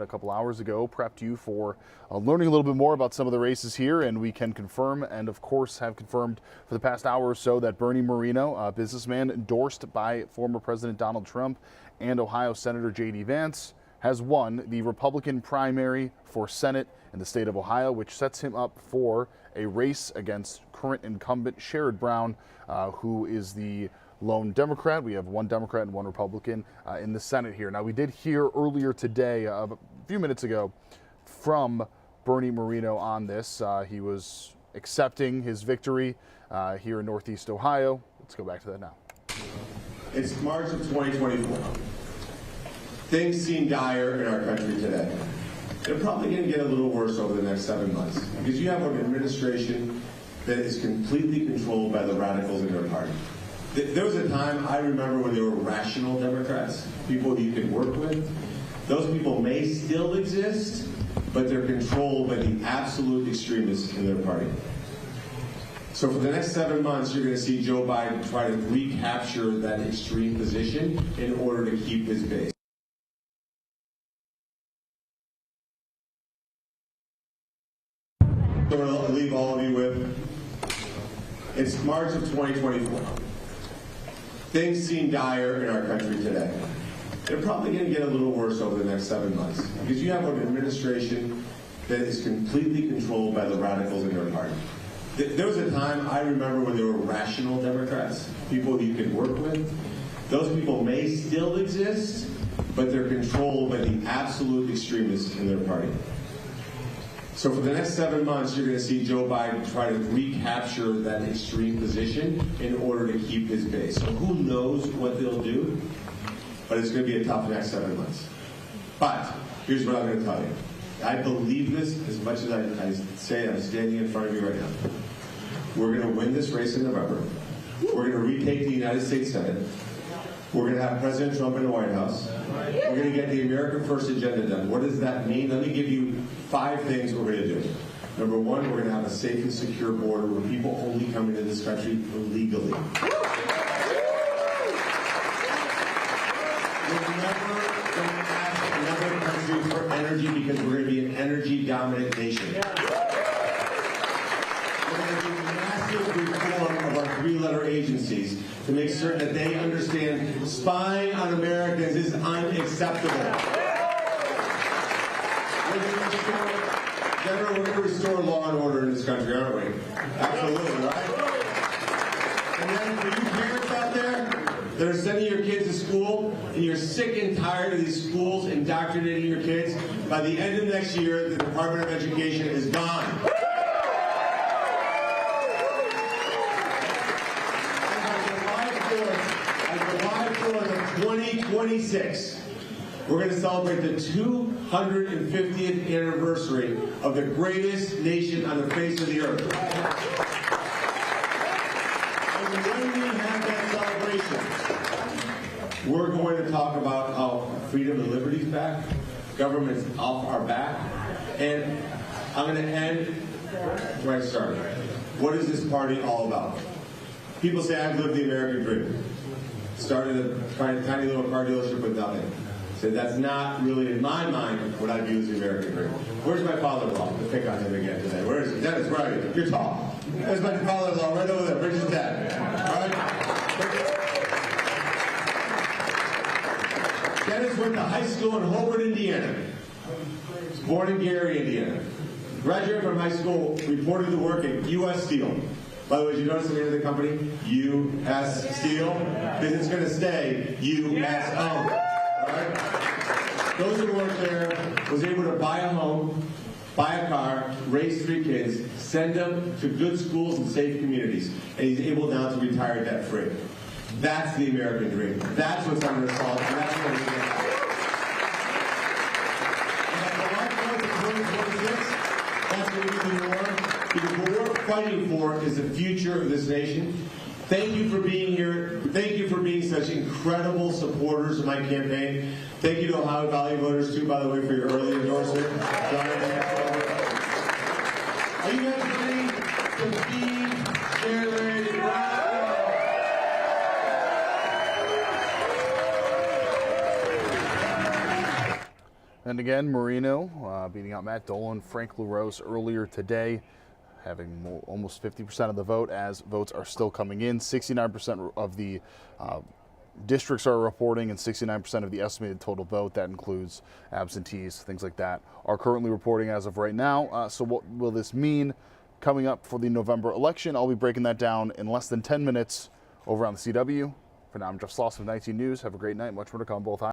A couple hours ago, prepped you for learning a little bit more about some of the races here, and we can confirm, and of course have confirmed for the past hour or so, that Bernie Moreno, a businessman endorsed by former President Donald Trump and Ohio Senator J.D. Vance, has won the Republican primary for Senate in the state of Ohio, which sets him up for a race against current incumbent Sherrod Brown, who is the lone Democrat. We have one Democrat and one Republican in the Senate here. Now, we did hear earlier today, a few minutes ago, from Bernie Moreno on this. He was accepting his victory here in Northeast Ohio. Let's go back to that now. It's March of 2024. Things seem dire in our country today. They're probably going to get a little worse over the next 7 months because you have an administration that is completely controlled by the radicals in their party. There was a time, I remember, when there were rational Democrats, people you could work with. Those people may still exist, but they're controlled by the absolute extremists in their party. So for the next 7 months, you're going to see Joe Biden try to recapture that extreme position in order to keep his base. So I'm going to leave all of you with, it's March of 2024. Things seem dire in our country today. They're probably going to get a little worse over the next 7 months because you have an administration that is completely controlled by the radicals in their party. There was a time, I remember, when there were rational Democrats, people you could work with. Those people may still exist, but they're controlled by the absolute extremists in their party. So for the next 7 months, you're going to see Joe Biden try to recapture that extreme position in order to keep his base. So who knows what they'll do, but it's going to be a tough next 7 months. But here's what I'm going to tell you. I believe this as much as I say I'm standing in front of you right now. We're going to win this race in November. We're going to retake the United States Senate. We're going to have President Trump in the White House. We're going to get the America First agenda done. What does that mean? Let me give you 5 things we're going to do. Number 1, we're going to have a safe and secure border where people only come into this country legally. We're never going to ask another country for energy because we're going to be an energy-dominant nation. We're going to do massive reform of our 3-letter agencies to make certain that they understand spying on Americans is unacceptable. We're going to restore law and order in this country, aren't we? Absolutely, right? And then for you parents out there that are sending your kids to school and you're sick and tired of these schools indoctrinating your kids, by the end of next year, the Department of Education is gone. July 4th of 2026, we're going to celebrate the 250th anniversary of the greatest nation on the face of the earth. And when we have that celebration, we're going to talk about how freedom and liberty is back, government's off our back, and I'm going to end where I started. What is this party all about? People say I've lived the American dream. Started a tiny little car dealership with nothing. So that's not really, in my mind, what I view as the American dream. Where's my father-in-law? Let's pick on him again today. Where is he? Dennis, where are you? You're tall. There's my father-in-law right over there. Bridge his dad. All right? Dennis went to high school in Hobart, Indiana. He was born in Gary, Indiana. Graduated from high school, reported to work at U.S. Steel. By the way, did you notice the name of the company? U.S. Steel? Because it's going to stay U.S. owned. All right? Goes to work there, was able to buy a home, buy a car, raise 3 kids, send them to good schools and safe communities, and he's able now to retire debt-free. That's the American dream. That's what's under assault, and that's what we're going to do. That's going to be the war, because what we're fighting for is the future of this nation. Thank you for being here. Thank you for being such incredible supporters of my campaign. Thank you to Ohio Valley voters, too, by the way, for your early endorsement. Are you guys ready to feed Sherrod Brown? And again, Moreno beating out Matt Dolan, Frank LaRose earlier today, having almost 50% of the vote as votes are still coming in. 69% of the districts are reporting, and 69% of the estimated total vote, that includes absentees, things like that, are currently reporting as of right now. So what will this mean coming up for the November election? I'll be breaking that down in less than 10 minutes over on the CW. For now, I'm Jeff Slauson of 19 News. Have a great night. Much more to come, both.